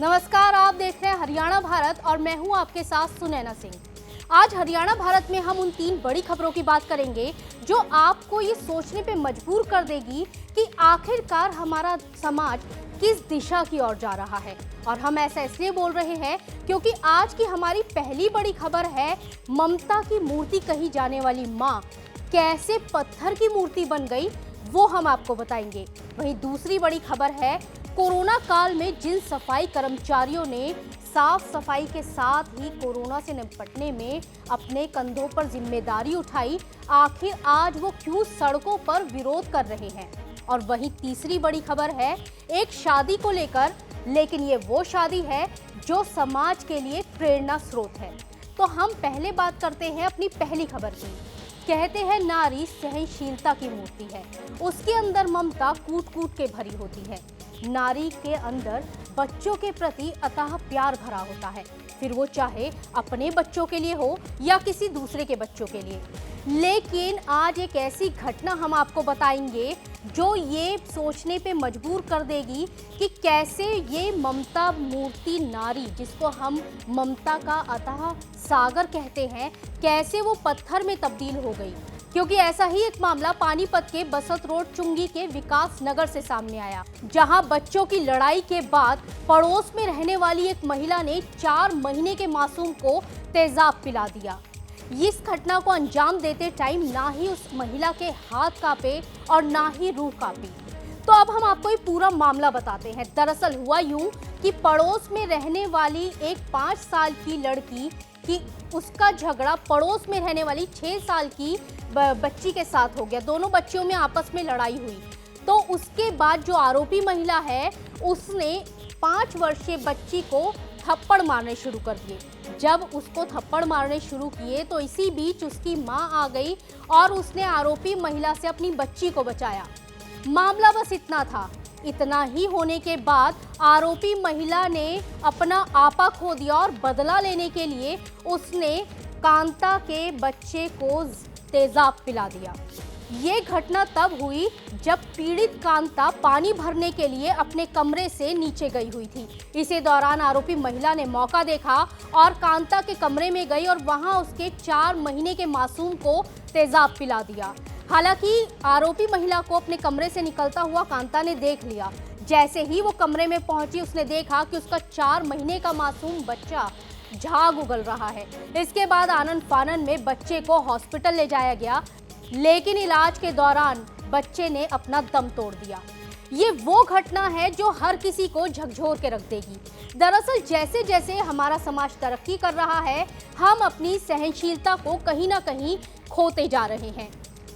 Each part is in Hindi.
नमस्कार, आप देख रहे हैं हरियाणा भारत और मैं हूं आपके साथ सुनैना सिंह। आज हरियाणा भारत में हम उन 3 बड़ी खबरों की बात करेंगे जो आपको ये सोचने पे मजबूर कर देगी कि आखिरकार हमारा समाज किस दिशा की ओर जा रहा है। और हम ऐसा इसलिए बोल रहे हैं क्योंकि आज की हमारी पहली बड़ी खबर है ममता की मूर्ति कही जाने वाली माँ कैसे पत्थर की मूर्ति बन गई, वो हम आपको बताएंगे। वहीं दूसरी बड़ी खबर है कोरोना काल में जिन सफाई कर्मचारियों ने साफ सफाई के साथ ही कोरोना से निपटने में अपने कंधों पर जिम्मेदारी उठाई, आखिर आज वो क्यों सड़कों पर विरोध कर रहे हैं। और वहीं तीसरी बड़ी खबर है एक शादी को लेकर, लेकिन ये वो शादी है जो समाज के लिए प्रेरणा स्रोत है। तो हम पहले बात करते हैं अपनी पहली खबर की। कहते हैं नारी सहनशीलता की मूर्ति है, उसके अंदर ममता कूट कूट के भरी होती है। नारी के अंदर बच्चों के प्रति अथाह प्यार भरा होता है, फिर वो चाहे अपने बच्चों के लिए हो या किसी दूसरे के बच्चों के लिए। लेकिन आज एक ऐसी घटना हम आपको बताएंगे जो ये सोचने पे मजबूर कर देगी कि कैसे ये ममता मूर्ति नारी, जिसको हम ममता का अथाह सागर कहते हैं, कैसे वो पत्थर में तब्दील हो गई। क्योंकि ऐसा ही एक मामला पानीपत के बसत रोड चुंगी के विकास नगर से सामने आया, जहां बच्चों की लड़ाई के बाद पड़ोस में रहने वाली एक महिला ने 4 महीने के मासूम को तेजाब पिला दिया। इस घटना को अंजाम देते टाइम ना ही उस महिला के हाथ कांपे और ना ही रूह कांपी। तो अब हम आपको ये पूरा मामला बताते हैं। दरअसल हुआ यूं कि पड़ोस में रहने वाली एक 5 साल की लड़की की उसका झगड़ा पड़ोस में रहने वाली 6 साल की बच्ची के साथ हो गया। दोनों बच्चियों में आपस में लड़ाई हुई। तो उसके बाद जो आरोपी महिला है उसने 5 वर्षीय बच्ची को थप्पड़ मारने शुरू कर दिए। जब उसको थप्पड़ मारने शुरू किए तो इसी बीच उसकी मां आ गई और उसने आरोपी महिला से अपनी बच्ची को बचाया। मामला बस इतना था। इतना ही होने के बाद आरोपी महिला ने अपना आपा खो दिया और बदला लेने के लिए उसने कांता के बच्चे को तेजाब पिला दिया। ये घटना तब हुई जब पीड़ित कांता पानी भरने के लिए अपने कमरे से नीचे गई हुई थी। इसी दौरान आरोपी महिला ने मौका देखा और कांता के कमरे में गई और वहां उसके 4 महीने के मासूम को तेजाब पिला दिया। हालांकि आरोपी महिला को अपने कमरे से निकलता हुआ कांता ने देख लिया। जैसे ही वो कमरे में पहुंची उसने देखा कि उसका 4 महीने का मासूम बच्चा झाग उगल रहा है। इसके बाद आनन फानन में बच्चे को हॉस्पिटल ले जाया गया, लेकिन इलाज के दौरान बच्चे ने अपना दम तोड़ दिया। ये वो घटना है जो हर किसी को झकझोर के रख देगी। दरअसल जैसे जैसे हमारा समाज तरक्की कर रहा है, हम अपनी सहनशीलता को कहीं ना कहीं खोते जा रहे हैं।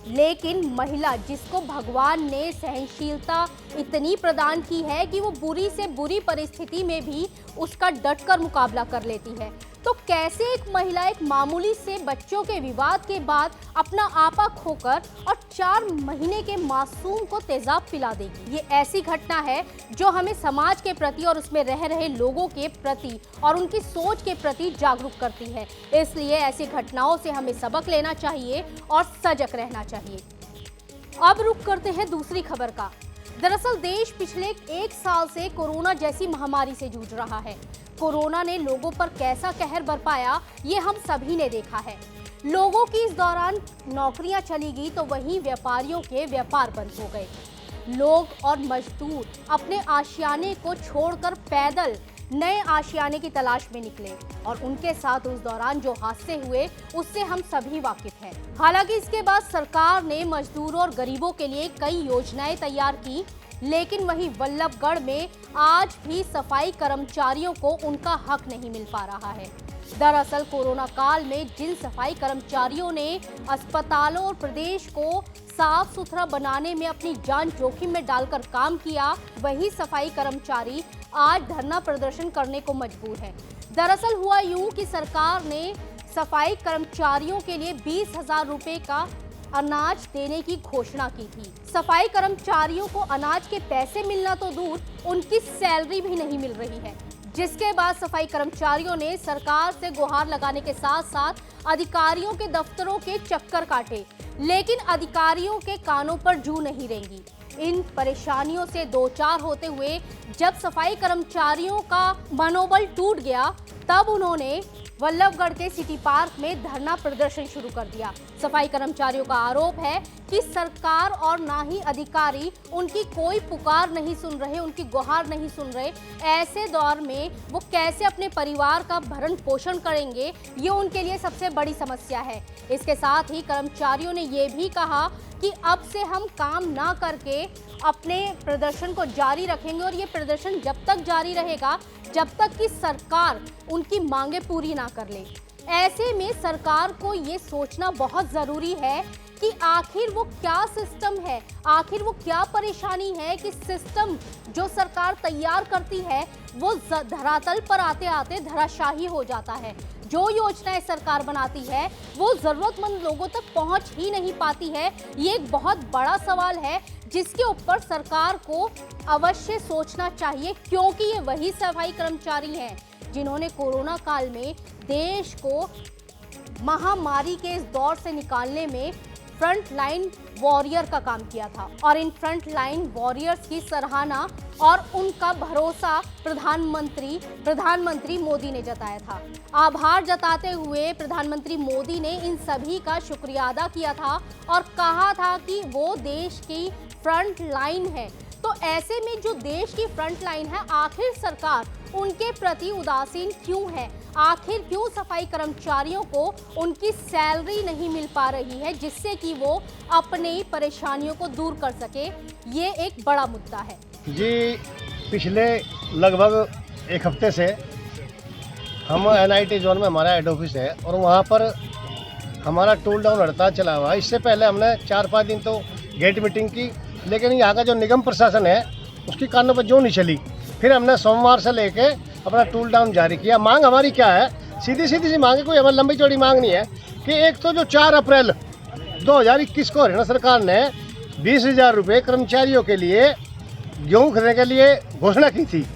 लेकिन महिला, जिसको भगवान ने सहनशीलता इतनी प्रदान की है कि वो बुरी से बुरी परिस्थिति में भी उसका डटकर मुकाबला कर लेती है, तो कैसे एक महिला एक मामूली से बच्चों के विवाद के बाद अपना आपा खोकर और 4 महीने के मासूम को तेजाब पिला देगी। ये ऐसी घटना है जो हमें समाज के प्रति और उसमें रह रहे लोगों के प्रति और उनकी सोच के प्रति जागरूक करती है। इसलिए ऐसी घटनाओं से हमें सबक लेना चाहिए और सजग रहना चाहिए। अब रुख करते हैं दूसरी खबर का। दरअसल देश पिछले 1 साल से कोरोना जैसी महामारी से जूझ रहा है। कोरोना ने लोगों पर कैसा कहर बरपाया ये हम सभी ने देखा है। लोगों की इस दौरान नौकरियां चली गई तो वहीं व्यापारियों के व्यापार बंद हो गए। लोग और मजदूर अपने आशियाने को छोड़कर पैदल नए आशियाने की तलाश में निकले और उनके साथ उस दौरान जो हादसे हुए उससे हम सभी वाकिफ हैं। हालांकि इसके बाद सरकार ने मजदूरों और गरीबों के लिए कई योजनाएं तैयार की, लेकिन वहीं वल्लभगढ़ में आज भी सफाई कर्मचारियों को उनका हक नहीं मिल पा रहा है। दरअसल कोरोना काल में जिन सफाई कर्मचारियों ने अस्पतालों और प्रदेश को साफ सुथरा बनाने में अपनी जान जोखिम में डालकर काम किया, वही सफाई कर्मचारी आज धरना प्रदर्शन करने को मजबूर है। दरअसल हुआ यूं कि सरकार ने सफाई कर्मचारियों के लिए 20,000 रुपए का अनाज देने की घोषणा की थी। सफाई कर्मचारियों को अनाज के पैसे मिलना तो दूर, उनकी सैलरी भी नहीं मिल रही है। जिसके बाद सफाई कर्मचारियों ने सरकार से गुहार लगाने के साथ साथ अधिकारियों के दफ्तरों के चक्कर काटे, लेकिन अधिकारियों के कानों पर जू नहीं रेंगी। इन परेशानियों से दो चार होते हुए जब सफाई कर्मचारियों का मनोबल टूट गया, तब उन्होंने वल्लभगढ़ के सिटी पार्क में धरना प्रदर्शन शुरू कर दिया। सफाई कर्मचारियों का आरोप है कि सरकार और ना ही अधिकारी उनकी कोई पुकार नहीं सुन रहे, उनकी गुहार नहीं सुन रहे। ऐसे दौर में वो कैसे अपने परिवार का भरण पोषण करेंगे, ये उनके लिए सबसे बड़ी समस्या है। इसके साथ ही कर्मचारियों ने ये भी कहा कि अब से हम काम ना करके अपने प्रदर्शन को जारी रखेंगे और ये प्रदर्शन जब तक जारी रहेगा जब तक कि सरकार उनकी मांगे पूरी ना कर ले। ऐसे में सरकार को ये सोचना बहुत ज़रूरी है कि आखिर वो क्या सिस्टम है, आखिर वो क्या परेशानी है कि सिस्टम जो सरकार तैयार करती है वो धरातल पर आते आते धराशाही हो जाता है। जो योजनाएं सरकार बनाती है वो ज़रूरतमंद लोगों तक पहुंच ही नहीं पाती है। ये एक बहुत बड़ा सवाल है जिसके ऊपर सरकार को अवश्य सोचना चाहिए, क्योंकि ये वही सफाई कर्मचारी हैं जिन्होंने कोरोना काल में देश को महामारी के इस दौर से निकालने में फ्रंट लाइन वॉरियर का काम किया था। और इन फ्रंट लाइन वॉरियर्स की सराहना और उनका भरोसा प्रधानमंत्री मोदी ने जताया था। आभार जताते हुए प्रधानमंत्री मोदी ने इन सभी का शुक्रिया अदा किया था और कहा था कि वो देश की फ्रंट लाइन है। तो ऐसे में जो देश की फ्रंट लाइन है, आखिर सरकार उनके प्रति उदासीन क्यों है? आखिर क्यों सफाई कर्मचारियों को उनकी सैलरी नहीं मिल पा रही है जिससे कि वो अपनी परेशानियों को दूर कर सके? ये एक बड़ा मुद्दा है जी। पिछले लगभग एक हफ्ते से हम NIT जोन में हमारा हेड ऑफिस है और वहाँ पर हमारा टूल डाउन हड़ताल चला हुआ है। इससे पहले हमने 4-5 दिन तो गेट मीटिंग की, लेकिन यहाँ का जो निगम प्रशासन है उसकी कानों पर जो नहीं चली। फिर हमने सोमवार से लेके अपना टूल डाउन जारी किया। मांग हमारी क्या है? सीधी सी मांग है, कोई हमारी लंबी चौड़ी मांग नहीं है कि एक तो जो 4 अप्रैल 2021 को हरियाणा सरकार ने 20,000 रुपये कर्मचारियों के लिए गेहूँ खरीदने के लिए घोषणा की थी,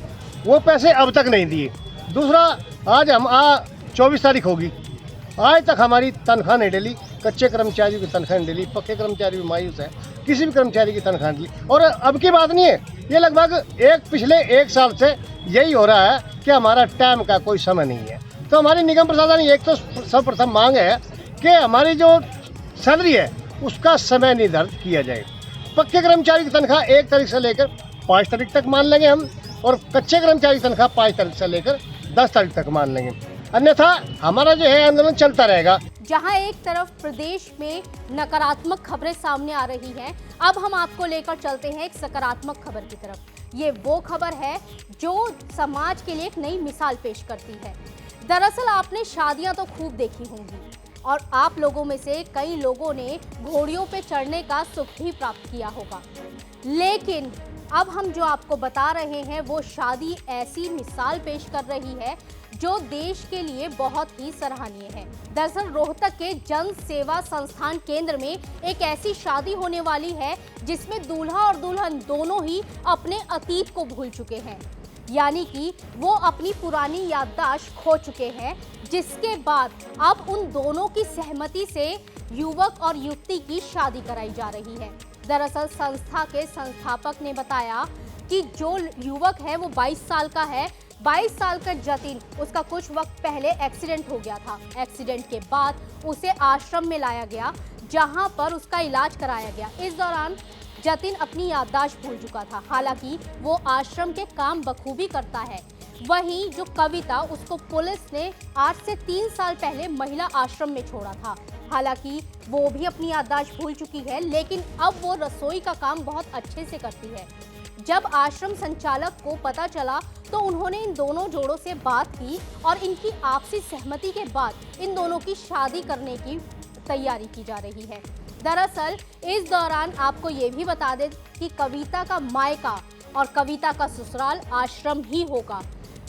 वो पैसे अब तक नहीं दिए। दूसरा, आज 24 तारीख होगी, आज तक हमारी तनख्वाह नहीं डली। कच्चे कर्मचारियों की तनख्वाह नहीं डली, पक्के कर्मचारी भी मायूस है, किसी भी कर्मचारी की तनख्वाह नहीं डली। और अब की बात नहीं है, ये लगभग पिछले 1 साल से यही हो रहा है कि हमारा टाइम का कोई समय नहीं है। तो हमारी निगम प्रशासन एक तो सर्वप्रथम मांग है कि हमारी जो सैलरी है उसका समय निर्धारित किया जाए। पक्के कर्मचारी की तनख्वाह 1 तारीख से लेकर 5 तारीख तक मान लेंगे हम, और कच्चे कर्मचारी की तनख्वाह 5 तारीख से लेकर 10 तारीख तक मान लेंगे, अन्यथा हमारा जो है आंदोलन चलता रहेगा। जहां एक तरफ प्रदेश में नकारात्मक खबरें सामने आ रही हैं, अब हम आपको लेकर चलते हैं एक सकारात्मक खबर की तरफ। ये वो खबर है जो समाज के लिए एक नई मिसाल पेश करती है। दरअसल आपने शादियां तो खूब देखी होंगी और आप लोगों में से कई लोगों ने घोड़ियों पे चढ़ने का सुख भी प्राप्त किया होगा, लेकिन अब हम जो आपको बता रहे हैं वो शादी ऐसी मिसाल पेश कर रही है जो देश के लिए बहुत ही सराहनीय है। दरअसल रोहतक के जन सेवा संस्थान केंद्र में एक ऐसी शादी होने वाली है जिसमें दूल्हा और दुल्हन दोनों ही अपने अतीत को भूल चुके हैं, यानी कि वो अपनी पुरानी याददाश्त खो चुके हैं, जिसके बाद अब उन दोनों की सहमति से युवक और युवती की शादी कराई जा रही है। दरअसल संस्था के संस्थापक ने बताया कि जो युवक है वो 22 साल का है। 22 साल का जतिन, उसका कुछ वक्त पहले एक्सीडेंट हो गया था। एक्सीडेंट के बाद उसे आश्रम में लाया गया जहां पर उसका इलाज कराया गया। इस दौरान जतिन अपनी याददाश्त भूल चुका था। हालांकि वो आश्रम के काम बखूबी करता है। वहीं जो कविता, उसको पुलिस ने आज से 3 साल पहले महिला आश्रम में छोड़ा था। हालांकि वो भी अपनी याददाश्त भूल चुकी है, लेकिन अब वो रसोई का काम बहुत अच्छे से करती है। जब आश्रम संचालक को पता चला तो उन्होंने इन दोनों जोड़ों से बात की और इनकी आपसी सहमति के बाद इन दोनों की शादी करने की तैयारी की जा रही है। दरअसल इस दौरान आपको ये भी बता दें कि कविता का मायका और कविता का ससुराल आश्रम ही होगा।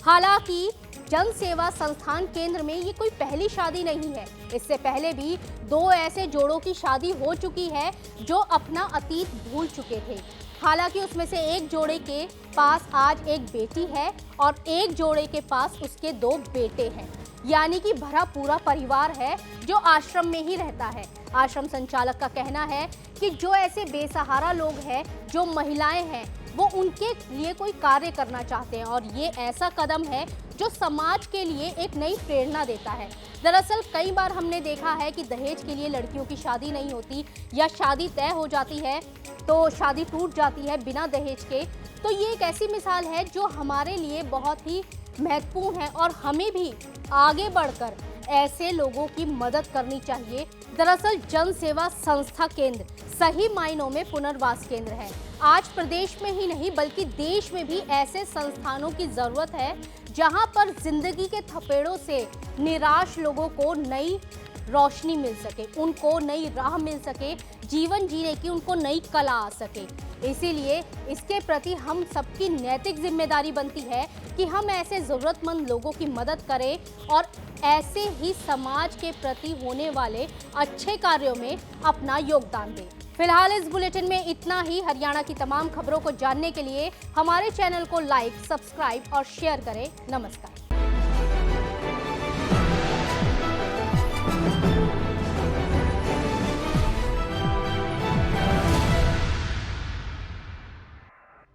हालांकि जन सेवा संस्थान केंद्र में ये कोई पहली शादी नहीं है। इससे पहले भी 2 ऐसे जोड़ों की शादी हो चुकी है जो अपना अतीत भूल चुके थे। हालांकि उसमें से एक जोड़े के पास आज एक बेटी है और एक जोड़े के पास उसके 2 बेटे हैं, यानी कि भरा पूरा परिवार है जो आश्रम में ही रहता है। आश्रम संचालक का कहना है कि जो ऐसे बेसहारा लोग हैं, जो महिलाएं हैं, वो उनके लिए कोई कार्य करना चाहते हैं और ये ऐसा कदम है जो समाज के लिए एक नई प्रेरणा देता है। दरअसल कई बार हमने देखा है कि दहेज के लिए लड़कियों की शादी नहीं होती या शादी तय हो जाती है तो शादी टूट जाती है बिना दहेज के। तो ये एक ऐसी मिसाल है जो हमारे लिए बहुत ही महत्वपूर्ण है और हमें भी आगे बढ़कर ऐसे लोगों की मदद करनी चाहिए। दरअसल जन सेवा संस्था केंद्र सही मायनों में पुनर्वास केंद्र है। आज प्रदेश में ही नहीं बल्कि देश में भी ऐसे संस्थानों की जरूरत है जहां पर जिंदगी के थपेड़ों से निराश लोगों को नई रोशनी मिल सके, उनको नई राह मिल सके, जीवन जीने की उनको नई कला आ सके। इसीलिए इसके प्रति हम सबकी नैतिक जिम्मेदारी बनती है कि हम ऐसे ज़रूरतमंद लोगों की मदद करें और ऐसे ही समाज के प्रति होने वाले अच्छे कार्यों में अपना योगदान दें। फिलहाल इस बुलेटिन में इतना ही। हरियाणा की तमाम खबरों को जानने के लिए हमारे चैनल को लाइक, सब्सक्राइब और शेयर करें। नमस्कार।